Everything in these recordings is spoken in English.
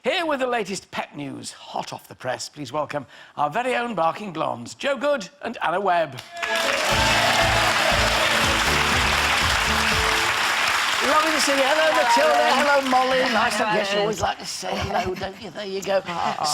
Here with the latest pet news, hot off the press, please welcome our very own barking blondes, Joe Good and Anna Webb. Lovely to see you. Hello, Matilda. Hello, Molly. Nice to... Yes, you always like to say hello, don't you? There you go.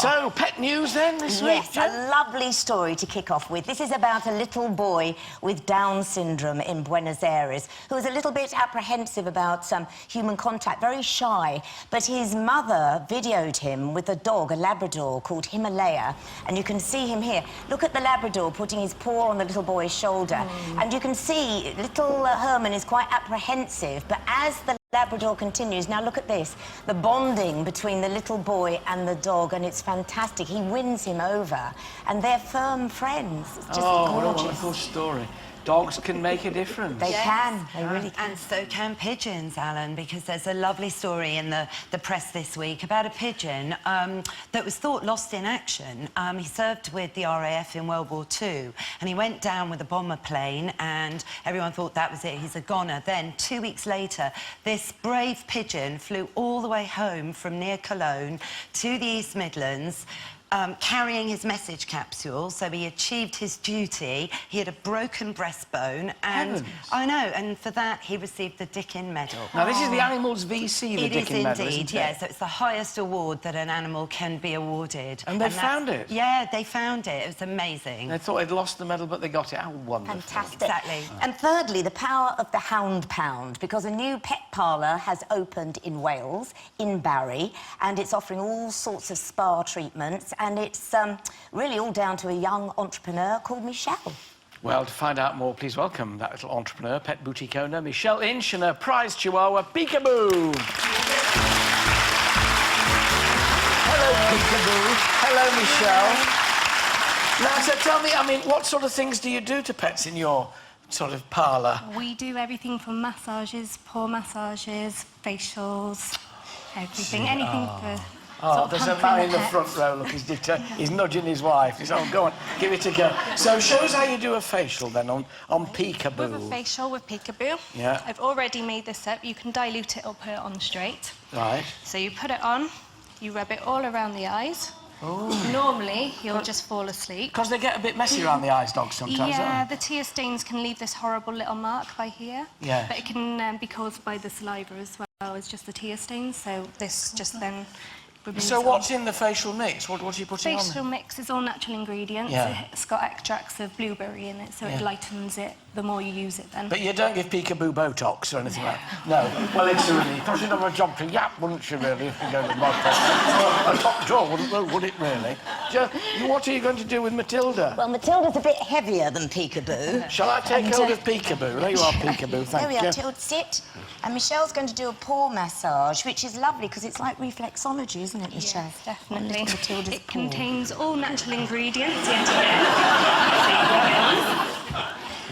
So, pet news then this week? Yes, a lovely story to kick off with. This is about a little boy with Down syndrome in Buenos Aires who was a little bit apprehensive about human contact, very shy. But his mother videoed him with a dog, a Labrador, called Himalaya. And you can see him here. Look at the Labrador putting his paw on the little boy's shoulder. And you can see little Herman is quite apprehensive, but as the Labrador continues, now look at this, the bonding between the little boy and the dog, and it's fantastic. He wins him over, and they're firm friends. It's just gorgeous. What a wonderful story. Dogs can make a difference. They can, they really can. And so can pigeons, Alan, because there's a lovely story in the press this week about a pigeon that was thought lost in action. He served with the RAF in World War II, and he went down with a bomber plane, and everyone thought that was it, he's a goner. Then, 2 weeks later, this brave pigeon flew all the way home from near Cologne to the East Midlands, carrying his message capsule, so he achieved his duty. He had a broken breastbone, and I know, and for that he received the Dickin Medal. Now this is the Animals VC, the Dickin Medal, indeed, isn't it? yeah. So it's the highest award that an animal can be awarded. And they found it? Yeah, they found it. It was amazing. They thought they'd lost the medal, but they got it. How wonderful. Fantastic. Exactly. And thirdly, the power of the hound pound, because a new pet parlour has opened in Wales, in Barry, and it's offering all sorts of spa treatments, and it's really all down to a young entrepreneur called Michelle. Well, to find out more, please welcome that little entrepreneur, pet boutique owner, Michelle Inch, and her prize chihuahua, Peekaboo. Hello, Peekaboo. Hello, Michelle. Now, so tell me, I mean, what sort of things do you do to pets in your sort of parlour? We do everything from massages, paw massages, facials, everything, anything for... Oh, there's a man in the front row, look, he's nudging his wife. He's, oh, go on, give it a go. So show us how you do a facial, then, on Peekaboo. With a facial with Peekaboo. Yeah. I've already made this up. You can dilute it or put it on straight. Right. So you put it on, you rub it all around the eyes. Oh. Normally, you'll just fall asleep. Because they get a bit messy around the eyes, dogs, sometimes, yeah, don't they? the tear stains can leave this horrible little mark by here. Yeah. But it can be caused by the saliva as well as just the tear stains, so this just then... So what's in the facial mix? What are you putting on? Facial mix is all natural ingredients. Yeah. It's got extracts of blueberry in it, so it lightens it the more you use it then. But you don't give Peekaboo Botox or anything like that? No. Well, it's a relief. Because you'd have a job to yap, wouldn't you, really, if you go to Botox? A top drawer wouldn't, would it, really? What are you going to do with Matilda? Well, Matilda's a bit heavier than Peekaboo. Shall I take hold of Peekaboo? There you are, Peekaboo, thank you. There we are, Tilda, sit. And Michelle's going to do a paw massage, which is lovely, because it's like reflexology, isn't it, Michelle? Yes, definitely. It contains all natural ingredients, yet again.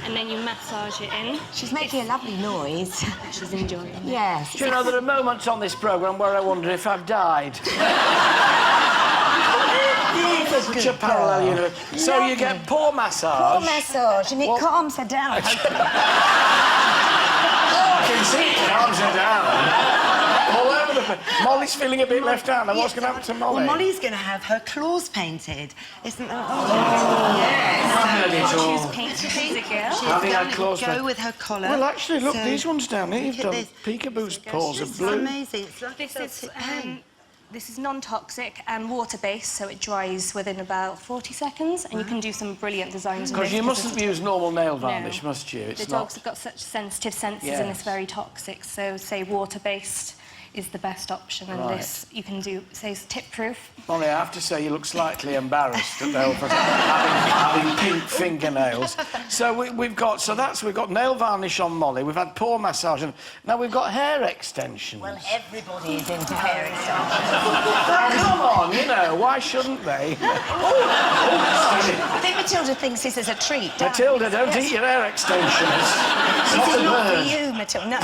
And then you massage it in. She's making a lovely noise. She's enjoying it. Yes. Do you know, there are moments on this programme where I wonder if I've died. Such a parallel, you know. So you get paw massage. Paw massage, and it calms her down. I can see it calms her down. All over the place. Molly's feeling a bit left out. Now, what's going to happen to Molly? Well, Molly's going to have her claws painted. Isn't that... Oh, yes. Choose paint to paint a girl. Having her claws go with her collar. Well, actually, look, So, these ones down here, you've done Peekaboo's paws are blue. It's amazing. It's like This is non-toxic and water-based, so it dries within about 40 seconds, and you can do some brilliant designs. Because you mustn't use normal nail varnish, must you? The dogs have got such sensitive senses, and it's very toxic, so, say, water-based is the best option, and this you can do, say, it's tip-proof. Molly, I have to say you look slightly embarrassed at having pink fingernails. So we've got nail varnish on Molly, we've had paw massage, and now we've got hair extensions. Well, everybody is into hair extensions. Oh, come on, you know, why shouldn't they? I think Matilda thinks this is a treat. Matilda, don't eat your hair extensions. This is not for you, Matilda. No.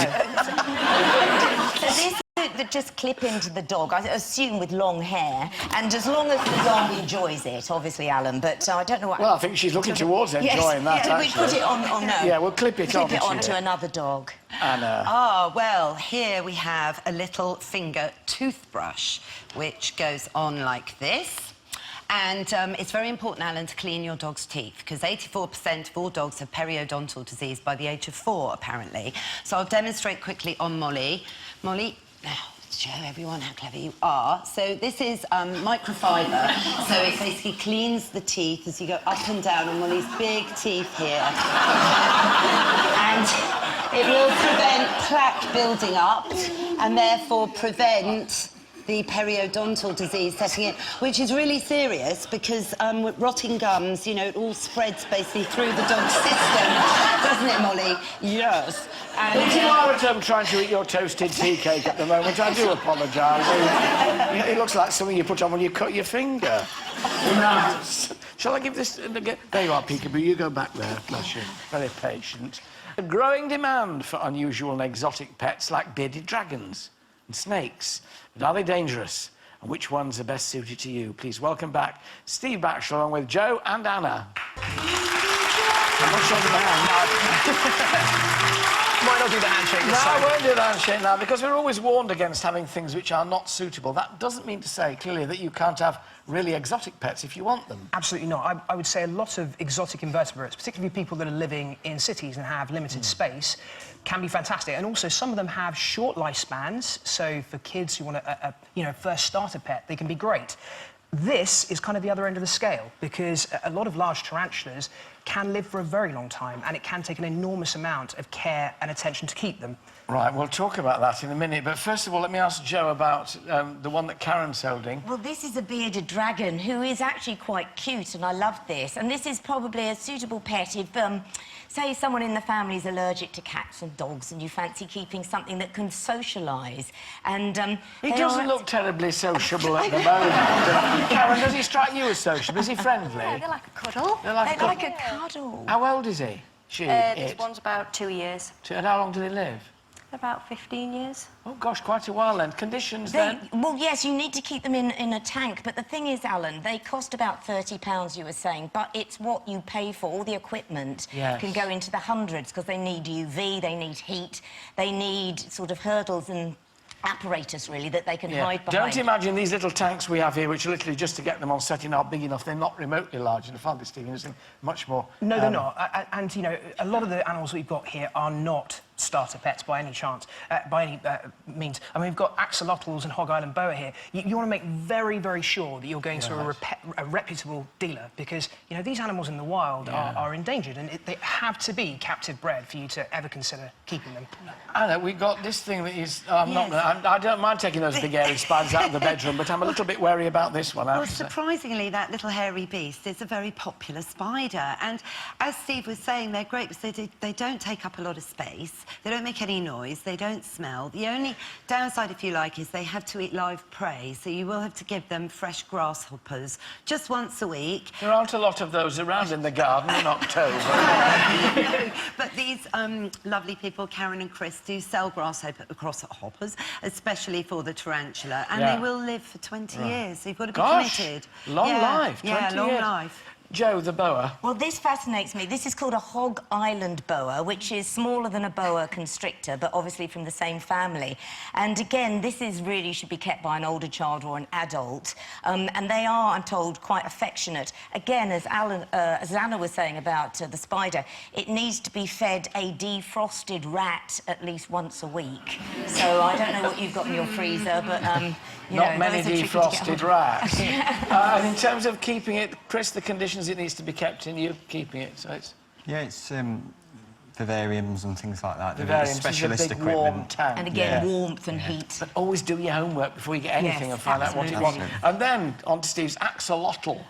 So either just clip into the dog, I assume with long hair, and as long as the dog enjoys it, obviously, Alan, but I don't know what... Well, I think she's looking towards enjoying that, Yeah, actually. we put it on... Oh, no. Yeah, we'll clip it onto another dog. Anna. Ah, well, here we have a little finger toothbrush, which goes on like this. And it's very important, Alan, to clean your dog's teeth, because 84% of all dogs have periodontal disease by the age of 4, apparently. So I'll demonstrate quickly on Molly. Molly, now, show everyone how clever you are. So this is microfiber, so it basically cleans the teeth as you go up and down on Molly's big teeth here. And it will prevent plaque building up and therefore prevent the periodontal disease setting in, which is really serious because with rotting gums, you know, it all spreads basically through the dog's system, doesn't it, Molly? Yes. And if you are at home trying to eat your toasted tea cake at the moment, I do apologise. It looks like something you put on when you cut your finger. Shall I give this... There you are, Peekaboo. You go back there. Bless you. Very patient. A growing demand for unusual and exotic pets like bearded dragons and snakes. But are they dangerous? And which ones are best suited to you? Please welcome back Steve Batchelor along with Joe and Anna. I'm not sure the hand. Might not do the handshake. No, I won't do the handshake now, because we're always warned against having things which are not suitable. That doesn't mean to say, clearly, that you can't have really exotic pets if you want them. Absolutely not. I would say a lot of exotic invertebrates, particularly people that are living in cities and have limited space, can be fantastic. And also, some of them have short lifespans, so for kids who want a first starter pet, they can be great. This is kind of the other end of the scale, because a lot of large tarantulas can live for a very long time, and it can take an enormous amount of care and attention to keep them. Right, we'll talk about that in a minute, but first of all, let me ask Joe about the one that Karen's holding. Well, this is a bearded dragon who is actually quite cute, and I love this. And this is probably a suitable pet if, say, someone in the family is allergic to cats and dogs and you fancy keeping something that can socialise. And he doesn't look terribly sociable at the moment. Karen, does he strike you as sociable? Is he friendly? Yeah, they like a cuddle. They like a cuddle. How old is he? This one's about 2 years. And how long do they live? About 15 years. Oh, gosh, quite a while then. Conditions, then? Well, yes, you need to keep them in a tank, but the thing is, Alan, they cost about £30, you were saying, but it's what you pay for. All the equipment can go into the hundreds, because they need UV, they need heat, they need sort of hurdles and apparatus, really, that they can hide behind. Don't imagine these little tanks we have here, which are literally just to get them on setting are big enough. They're not remotely large enough, are they, Stephen? There's much more... No, they're not. And, you know, a lot of the animals we've got here are not starter pets by any chance, by any means. I mean, we've got axolotls and Hog Island boa here. You want to make very, very sure that you're going to a reputable dealer, because, you know, these animals in the wild are endangered, and they have to be captive bred for you to ever consider keeping them. Anna, we've got this thing that is... I don't mind taking those big hairy spiders out of the bedroom, but I'm a little bit wary about this one. Well, surprisingly, that little hairy beast is a very popular spider. And as Steve was saying, they're great because they don't take up a lot of space. They don't make any noise, they don't smell. The only downside, if you like, is they have to eat live prey, so you will have to give them fresh grasshoppers just once a week. There aren't a lot of those around in the garden in October. But these lovely people, Karen and Chris, do sell grasshoppers, especially for the tarantula, and they will live for 20 years, so you've got to be committed. Long life, 20 Yeah, long years. life. Joe, the boa. Well, this fascinates me. This is called a Hog Island boa, which is smaller than a boa constrictor, but obviously from the same family. And again, this is really should be kept by an older child or an adult. And they are, I'm told, quite affectionate. Again, as Anna was saying about the spider, it needs to be fed a defrosted rat at least once a week. So I don't know what you've got in your freezer, but not many defrosted rats. And in terms of keeping it, Chris, the conditions it needs to be kept in, you're keeping it, so it's... Yeah, it's vivariums and things like that. Vivariums, specialist big equipment. warm tank. And again, warmth and heat. But always do your homework before you get anything and find out what you want. And then, on to Steve's axolotl.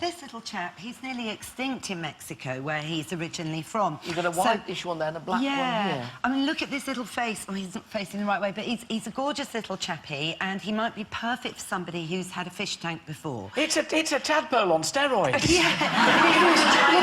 This little chap, he's nearly extinct in Mexico, where he's originally from. You've got a whitish one there and a black one here. I mean, look at this little face. Oh, he's not facing the right way, but he's a gorgeous little chappy, and he might be perfect for somebody who's had a fish tank before. It's a tadpole on steroids. Yeah.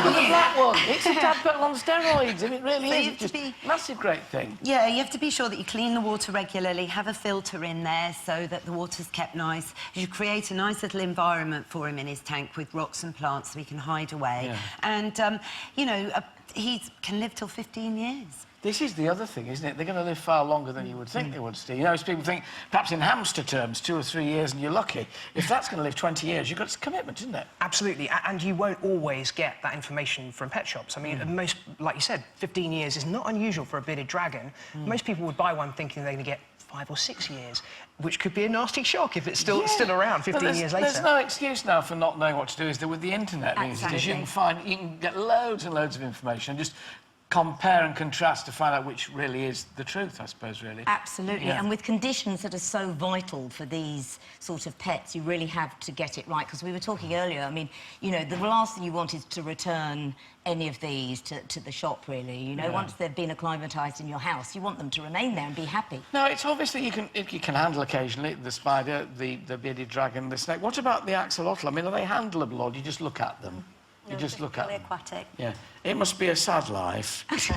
Look at the black one. It's a tadpole on steroids. I mean, It really So is. you It's have to just be- massive great thing. Yeah, you have to be sure that you clean the water regularly, have a filter in there so that the water's kept nice. You create a nice little environment for him in his tank with rocks and plants so he can hide away. Yeah. And, you know, he can live till 15 years. This is the other thing, isn't it? They're going to live far longer than you would think they would, Steve. You know, as people think, perhaps in hamster terms, 2 or 3 years and you're lucky. If that's going to live 20 years, you've got a commitment, isn't it? Absolutely, and you won't always get that information from pet shops. I mean, most, like you said, 15 years is not unusual for a bearded dragon. Most people would buy one thinking they're going to get 5 or 6 years, which could be a nasty shock if it's still around 15 years later. There's no excuse now for not knowing what to do, is there, with the internet? Exactly. You can get loads and loads of information and just compare and contrast to find out which really is the truth, I suppose, really. Absolutely, Yeah. and with conditions that are so vital for these sort of pets, you really have to get it right, because we were talking earlier, I mean, you know, the last thing you want is to return any of these to the shop, really. You know, once they've been acclimatised in your house, you want them to remain there and be happy. No, it's obviously you can handle occasionally the spider, the bearded dragon, the snake. What about the axolotl? I mean, are they handleable, or do you just look at them? You just look at them. aquatic. Yeah. It must be a sad life. Quite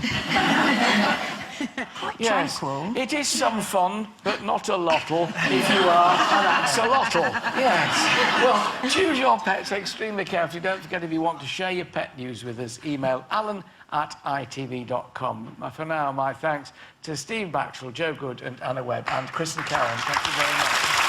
Yes. tranquil. It is some fun, but not a lottle if you are an axolotl. Yes. Well, choose your pets extremely carefully. Don't forget, if you want to share your pet news with us, email alan@itv.com. For now, my thanks to Steve Baxwell, Joe Good and Anna Webb, and Chris and Karen. Thank you very much.